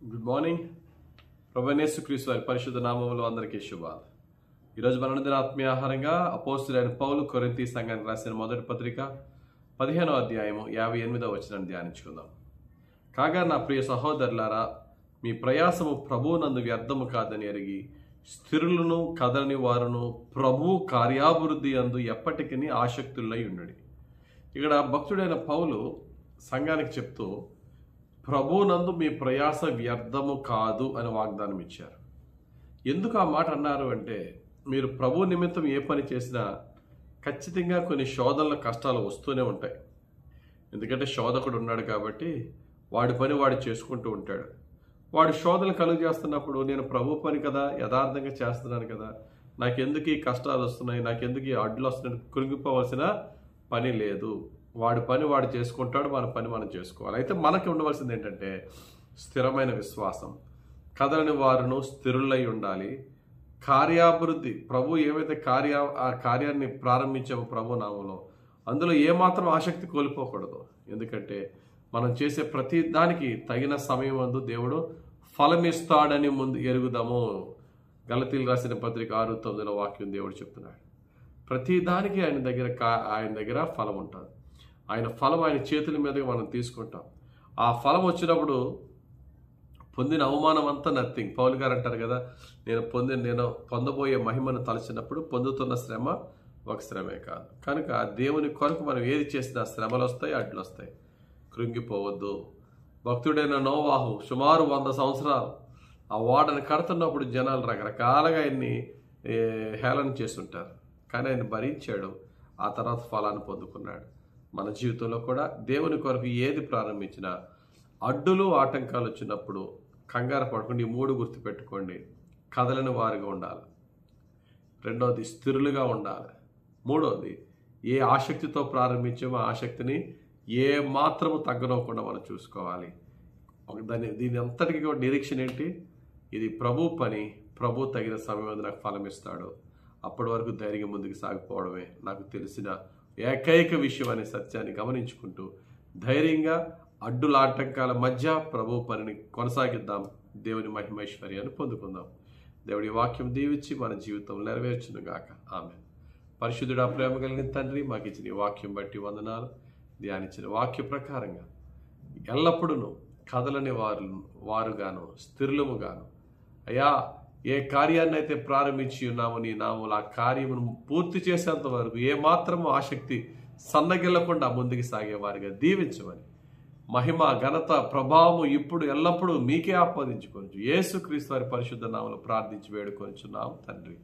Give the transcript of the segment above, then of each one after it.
Good morning. ప్రభువైన యేసుక్రీస్తు వారి పరిశుద్ధ నామములో అందరికీ శుభాలు. ఈరోజు మన అనుదిన ఆత్మీయ ఆహారంగా అపోస్తలుడైన పౌలు కొరింథీ సంఘానికి రాసిన మొదటి పత్రిక 15వ అధ్యాయము 58వ వచనాన్ని ధ్యానించుకుందాం. కాగా నా ప్రియ సహోదరులారా, మీ ప్రయాసము ప్రభువునందు వ్యర్థము కాదని ఎరిగి స్థిరులను కదలని వారును ప్రభువు కార్యాభివృద్ధి అందు ఎప్పటికీ ఆసక్తులై ఉండుడి. ఇక్కడ భక్తుడైన పౌలు సంఘానికి చెప్తూ ప్రభువునందు మీ ప్రయాస వ్యర్థము కాదు అని వాగ్దానం ఇచ్చారు. ఎందుకు ఆ మాట అన్నారు అంటే, మీరు ప్రభు నిమిత్తం ఏ పని చేసినా ఖచ్చితంగా కొన్ని శోధనల కష్టాలు వస్తూనే ఉంటాయి. ఎందుకంటే శోధకుడు ఉన్నాడు కాబట్టి వాడి పని వాడు చేసుకుంటూ ఉంటాడు. వాడు శోధనలు కలుగు చేస్తున్నప్పుడు నేను ప్రభు పని కదా, యథార్థంగా చేస్తున్నాను కదా, నాకెందుకు ఈ కష్టాలు వస్తున్నాయి, నాకెందుకు ఈ అడ్డులు వస్తున్నాయి కృంగిపోవాల్సిన పని లేదు. వాడి పని వాడు చేసుకుంటాడు, మన పని మనం చేసుకోవాలి. అయితే మనకి ఉండవలసింది ఏంటంటే స్థిరమైన విశ్వాసం, కదలని వారును స్థిరులై ఉండాలి. కార్యాభివృద్ధి, ప్రభు ఏవైతే ఆ కార్యాన్ని ప్రారంభించామో ప్రభు నామంలో, అందులో ఏమాత్రం ఆసక్తి కోల్పోకూడదు. ఎందుకంటే మనం చేసే ప్రతి దానికి తగిన సమయం అందు దేవుడు ఫలమిస్తాడని ముందు ఎరుగుదాము. గలతీయులకు రాసిన పత్రిక 6:9 వాక్యం దేవుడు చెప్తున్నాడు. ప్రతి దానికి ఆయన దగ్గర ఫలం ఉంటుంది. ఆయన ఫలం ఆయన చేతుల మీదుగా మనం తీసుకుంటాం. ఆ ఫలం వచ్చినప్పుడు పొందిన అవమానం అంతా నథింగ్. పౌలు గారు అంటారు కదా, నేను పొందబోయే మహిమను తలచినప్పుడు పొందుతున్న శ్రమ ఒక శ్రమే కాదు. కనుక దేవుని కొరకు మనం ఏది చేసినా శ్రమలు వస్తాయి, అడ్లు వస్తాయి. కృంగిపోవద్దు. భక్తుడైన నోవాహు సుమారు 100 సంవత్సరాలు ఆ ఓడను కడుతున్నప్పుడు జనాలు రకరకాలుగా ఆయన్ని హేళన చేస్తుంటారు. కానీ ఆయన భరించాడు, ఆ తర్వాత ఫలాన్ని పొందుకున్నాడు. మన జీవితంలో కూడా దేవుని కొరకు ఏది ప్రారంభించినా అడ్డులు ఆటంకాలు వచ్చినప్పుడు కంగారు పడకుండా ఈ 3 గుర్తుపెట్టుకోండి. కదలని వారుగా ఉండాలి. రెండవది స్థిరులుగా ఉండాలి. మూడవది ఏ ఆసక్తితో ప్రారంభించామో ఆసక్తిని ఏ మాత్రము తగ్గనవ్వకుండా మనం చూసుకోవాలి. దీని అంతటికీ కూడా నిరీక్షణ ఏంటి? ఇది ప్రభు పని, ప్రభు తగిన సమయం నాకు ఫలం ఇస్తాడు. అప్పటి వరకు ధైర్యంగా ముందుకు సాగిపోవడమే నాకు తెలిసిన ఏకైక విషయం అనే సత్యాన్ని గమనించుకుంటూ ధైర్యంగా అడ్డుల ఆటంకాల మధ్య ప్రభు పనిని కొనసాగిద్దాం. దేవుని మహిమైశ్వర్యాన్ని పొందుకుందాం. దేవుడి వాక్యం దీవించి మన జీవితం నెరవేర్చును గాక. ఆమేన్. పరిశుద్ధుడా, ప్రేమ కలిగిన తండ్రి, మాకు ఇచ్చిన వాక్యం బట్టి వందనాలు. ధ్యానించిన వాక్య ప్రకారంగా ఎల్లప్పుడూ కదలని వారుగాను స్థిరులముగాను అయ్యా, ఏ కార్యాన్ని అయితే ప్రారంభించి ఉన్నామో నీ నామములో ఆ కార్యమును పూర్తి చేసేంత వరకు ఏ మాత్రము ఆసక్తి సన్నగిల్లకుండా ముందుకు సాగేవారిగా దీవించమని, మహిమ ఘనత ప్రభావము ఇప్పుడు ఎల్లప్పుడూ మీకే ఆపాదించుకొనిచు యేసుక్రీస్తు వారి పరిశుద్ధ నామములో ప్రార్థించి వేడుకొనిచున్నాము తండ్రి.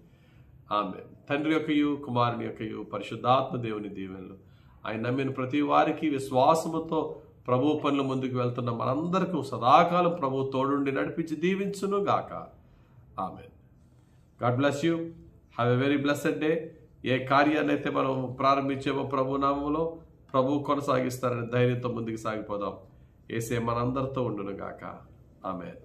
ఆమేన్. తండ్రి యొక్కయు కుమారుని యొక్కయు పరిశుద్ధాత్మ దేవుని దీవెనలు ఆయన నమ్మిన ప్రతి వారికి విశ్వాసముతో ప్రభు పనులు ముందుకు వెళ్తున్న మనందరికీ సదాకాలం ప్రభు తోడుండి నడిపించి దీవించును గాక. ఆమేన్. God bless you. Have a very blessed day. ఏ కార్యాన్ని అయితే మనం ప్రారంభించామో ప్రభు నామములో ప్రభు కొనసాగిస్తారని ధైర్యంతో ముందుకు సాగిపోదాం. యేసే మనందరితో ఉండును గాక. ఆమేన్.